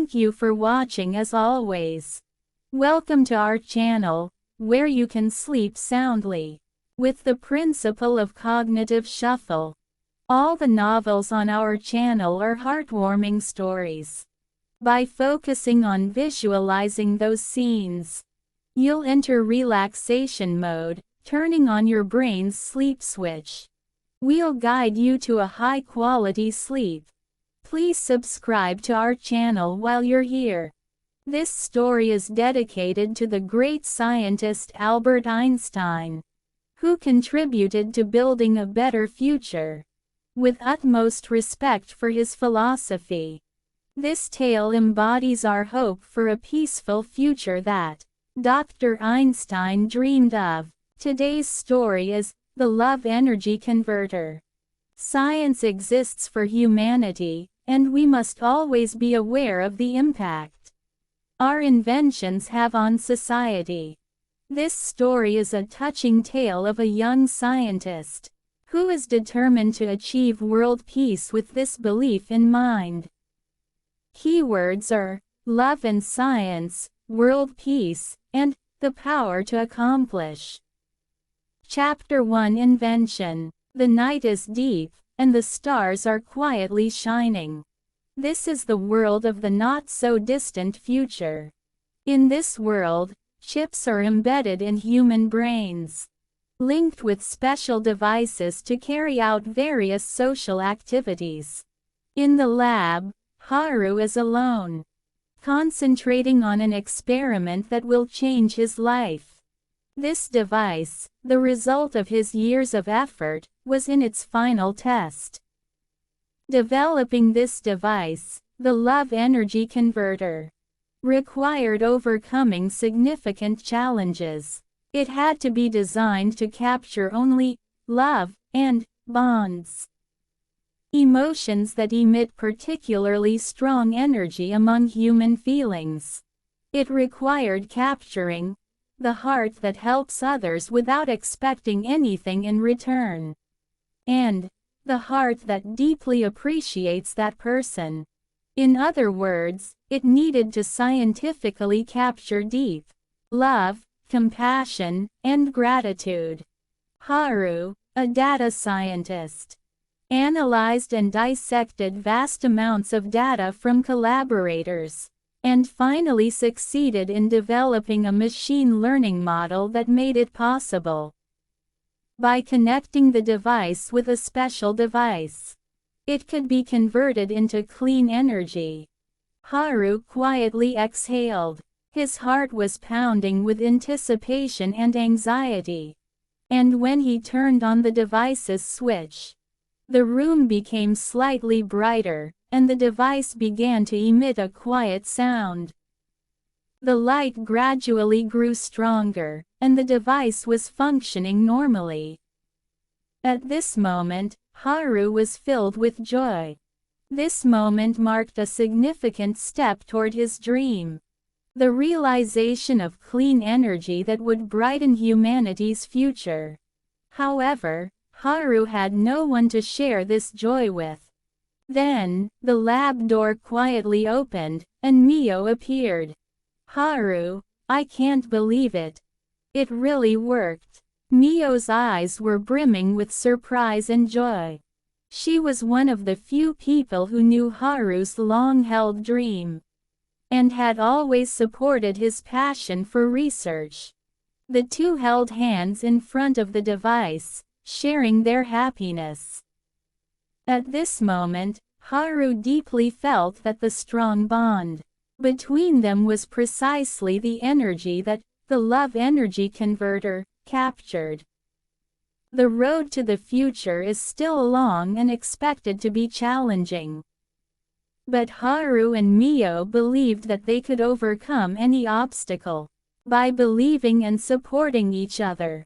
Thank you for watching as always. Welcome to our channel, where you can sleep soundly with the principle of cognitive shuffle. All the novels on our channel are heartwarming stories. By focusing on visualizing those scenes, you'll enter relaxation mode, turning on your brain's sleep switch. We'll guide you to a high-quality sleep. Please subscribe to our channel while you're here. This story is dedicated to the great scientist Albert Einstein, who contributed to building a better future. With utmost respect for his philosophy, this tale embodies our hope for a peaceful future that Dr. Einstein dreamed of. Today's story is the Love Energy Converter. Science exists for humanity, and we must always be aware of the impact our inventions have on society. This story is a touching tale of a young scientist who is determined to achieve world peace with this belief in mind. Keywords are love and science, world peace, and the power to accomplish. Chapter 1: Invention. The night is deep, and the stars are quietly shining. This is the world of the not-so-distant future. In this world, chips are embedded in human brains, linked with special devices to carry out various social activities. In the lab, Haru is alone, concentrating on an experiment that will change his life. This device, the result of his years of effort, was in its final test. Developing this device, the Love Energy Converter, required overcoming significant challenges. It had to be designed to capture only love and bonds, emotions that emit particularly strong energy among human feelings. It required capturing the heart that helps others without expecting anything in return, and the heart that deeply appreciates that person. In other words, it needed to scientifically capture deep love, compassion, and gratitude. Haru, a data scientist, analyzed and dissected vast amounts of data from collaborators, and finally succeeded in developing a machine learning model that made it possible. By connecting the device with a special device, it could be converted into clean energy. Haru quietly exhaled. His heart was pounding with anticipation and anxiety. And when he turned on the device's switch, the room became slightly brighter, and the device began to emit a quiet sound. The light gradually grew stronger, and the device was functioning normally. At this moment, Haru was filled with joy. This moment marked a significant step toward his dream, the realization of clean energy that would brighten humanity's future. However, Haru had no one to share this joy with. Then, the lab door quietly opened, and Mio appeared. "Haru, I can't believe it. It really worked." Mio's eyes were brimming with surprise and joy. She was one of the few people who knew Haru's long-held dream, and had always supported his passion for research. The two held hands in front of the device, sharing their happiness. At this moment, Haru deeply felt that the strong bond between them was precisely the energy that the Love Energy Converter captured. The road to the future is still long and expected to be challenging. But Haru and Mio believed that they could overcome any obstacle by believing and supporting each other.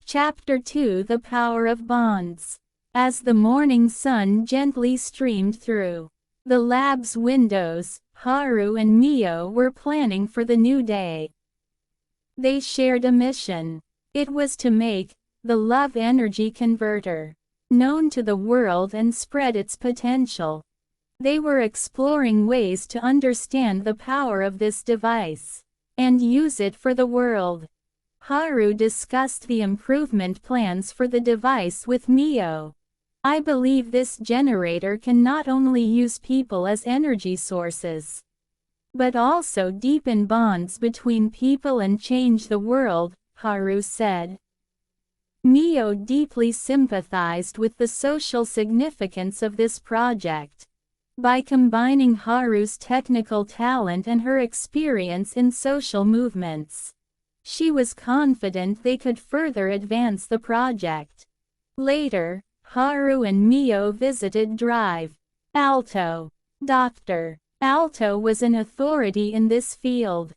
Chapter 2: The Power of Bonds. As the morning sun gently streamed through the lab's windows, Haru and Mio were planning for the new day. They shared a mission. It was to make the Love Energy Converter known to the world and spread its potential. They were exploring ways to understand the power of this device and use it for the world. Haru discussed the improvement plans for the device with Mio. I believe this generator can not only use people as energy sources, but also deepen bonds between people and change the world, Haru said. Mio deeply sympathized with the social significance of this project. By combining Haru's technical talent and her experience in social movements, she was confident they could further advance the project. Later, Haru and Mio visited Drive Alto. Dr. Alto was an authority in this field,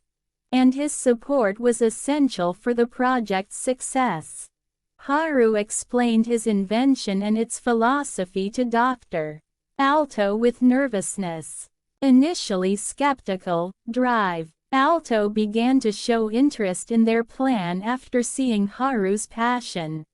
and his support was essential for the project's success. Haru explained his invention and its philosophy to Dr. Alto with nervousness. Initially skeptical, Drive Alto began to show interest in their plan after seeing Haru's passion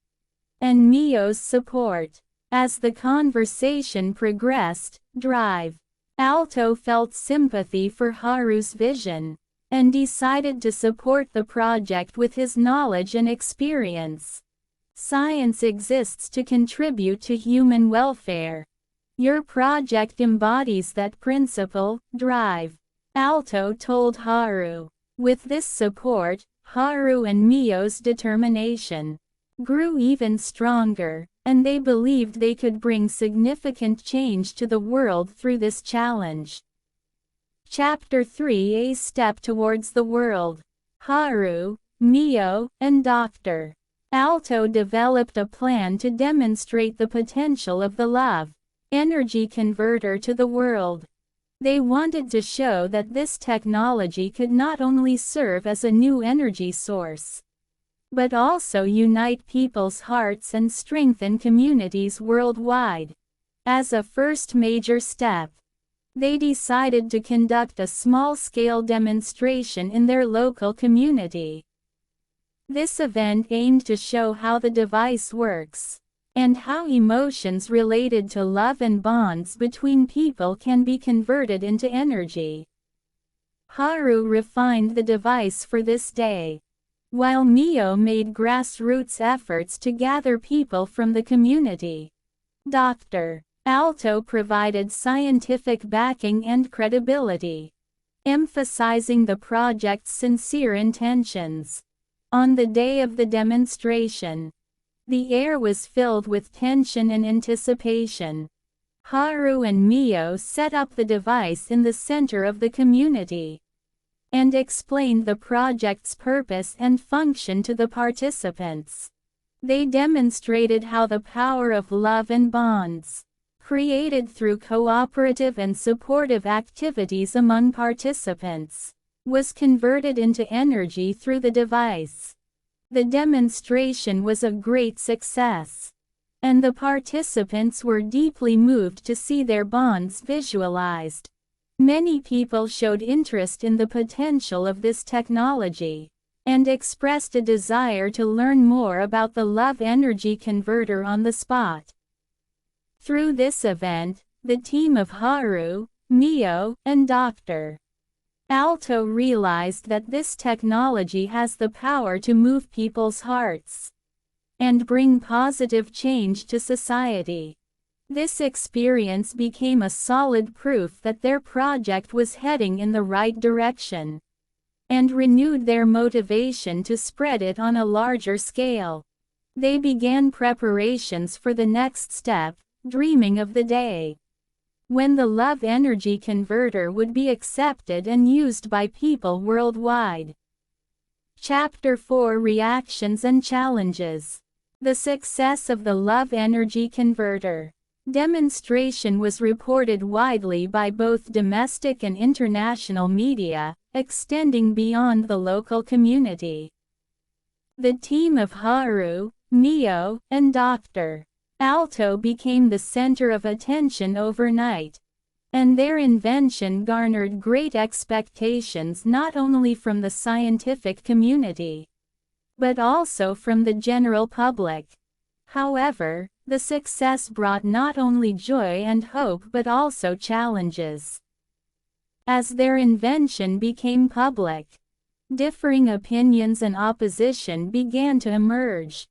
and Mio's support. As the conversation progressed, Drive Alto felt sympathy for Haru's vision and decided to support the project with his knowledge and experience. Science exists to contribute to human welfare. Your project embodies that principle, Drive Alto told Haru. With this support, Haru and Mio's determination grew even stronger, and they believed they could bring significant change to the world through this challenge. Chapter 3: A Step Towards the World. Haru, Mio, and Dr. Alto developed a plan to demonstrate the potential of the love energy converter to the world. They wanted to show that this technology could not only serve as a new energy source, but also unite people's hearts and strengthen communities worldwide. As a first major step, they decided to conduct a small-scale demonstration in their local community. This event aimed to show how the device works, and how emotions related to love and bonds between people can be converted into energy. Haru refined the device for this day, while Mio made grassroots efforts to gather people from the community. Dr. Alto provided scientific backing and credibility, emphasizing the project's sincere intentions. On the day of the demonstration, the air was filled with tension and anticipation. Haru and Mio set up the device in the center of the community and explained the project's purpose and function to the participants. They demonstrated how the power of love and bonds, created through cooperative and supportive activities among participants, was converted into energy through the device. The demonstration was a great success, and the participants were deeply moved to see their bonds visualized. Many people showed interest in the potential of this technology, and expressed a desire to learn more about the love energy converter on the spot. Through this event, the team of Haru, Mio, and Dr. Alto realized that this technology has the power to move people's hearts and bring positive change to society. This experience became a solid proof that their project was heading in the right direction, and renewed their motivation to spread it on a larger scale. They began preparations for the next step, dreaming of the day when the love energy converter would be accepted and used by people worldwide. Chapter 4: Reactions and Challenges. The success of the love energy converter demonstration was reported widely by both domestic and international media, extending beyond the local community. The team of Haru, Mio, and Dr. Alto became the center of attention overnight, and their invention garnered great expectations not only from the scientific community, but also from the general public. However, The success brought not only joy and hope but also challenges. As their invention became public, differing opinions and opposition began to emerge.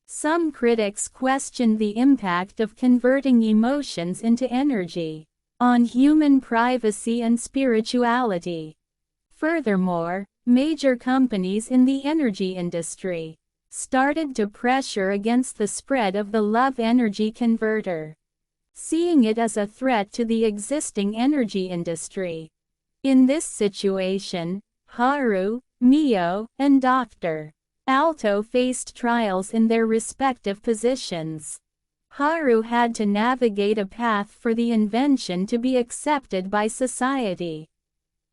Some critics questioned the impact of converting emotions into energy on human privacy and spirituality. Furthermore, major companies in the energy industry started to pressure against the spread of the love energy converter, seeing it as a threat to the existing energy industry. In this situation, Haru, Mio, and Dr. Alto faced trials in their respective positions. Haru had to navigate a path for the invention to be accepted by society,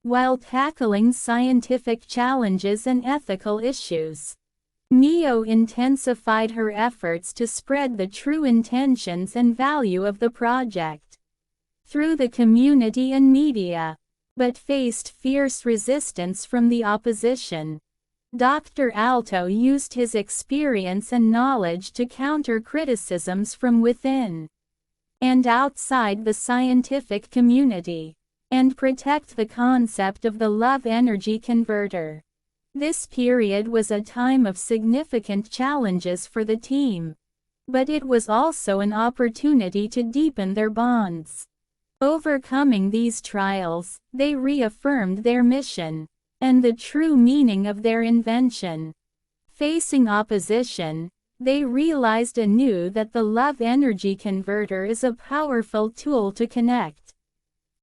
while tackling scientific challenges and ethical issues. Mio intensified her efforts to spread the true intentions and value of the project through the community and media, but faced fierce resistance from the opposition. Dr. Alto used his experience and knowledge to counter criticisms from within and outside the scientific community, and protect the concept of the love energy converter. This period was a time of significant challenges for the team, but it was also an opportunity to deepen their bonds. Overcoming these trials, they reaffirmed their mission and the true meaning of their invention. Facing opposition, they realized anew that the love energy converter is a powerful tool to connect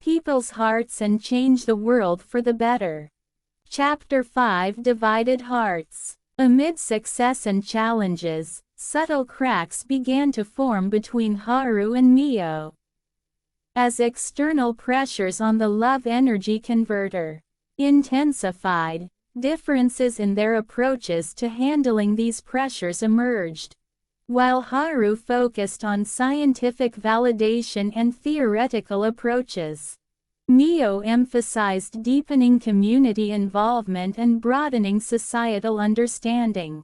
people's hearts and change the world for the better. Chapter 5: Divided Hearts. Amid success and challenges, subtle cracks began to form between Haru and Mio. As external pressures on the love energy converter intensified, differences in their approaches to handling these pressures emerged. While Haru focused on scientific validation and theoretical approaches, Mio emphasized deepening community involvement and broadening societal understanding.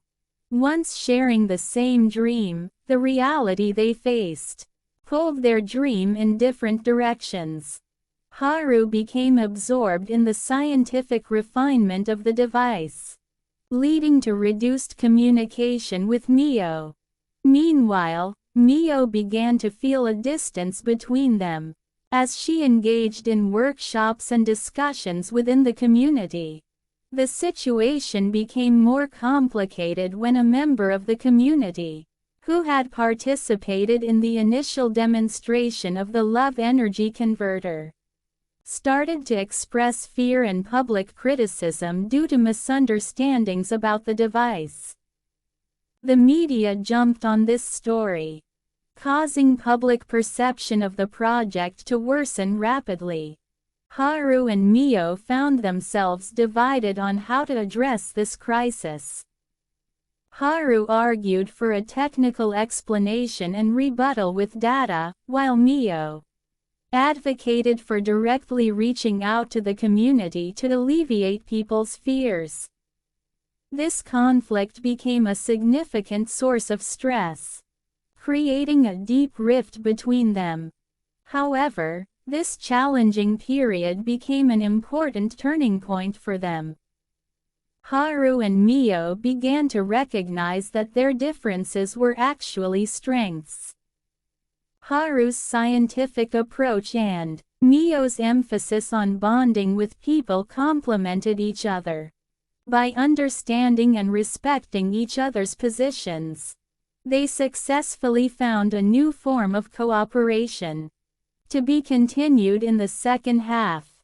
Once sharing the same dream, the reality they faced pulled their dream in different directions. Haru became absorbed in the scientific refinement of the device, leading to reduced communication with Mio. Meanwhile, Mio began to feel a distance between them, as she engaged in workshops and discussions within the community. The situation became more complicated when a member of the community, who had participated in the initial demonstration of the love energy converter, started to express fear and public criticism due to misunderstandings about the device. The media jumped on this story, causing public perception of the project to worsen rapidly. Haru and Mio found themselves divided on how to address this crisis. Haru argued for a technical explanation and rebuttal with data, while Mio advocated for directly reaching out to the community to alleviate people's fears. This conflict became a significant source of stress, creating a deep rift between them. However, this challenging period became an important turning point for them. Haru and Mio began to recognize that their differences were actually strengths. Haru's scientific approach and Mio's emphasis on bonding with people complemented each other. By understanding and respecting each other's positions, they successfully found a new form of cooperation, to be continued in the second half.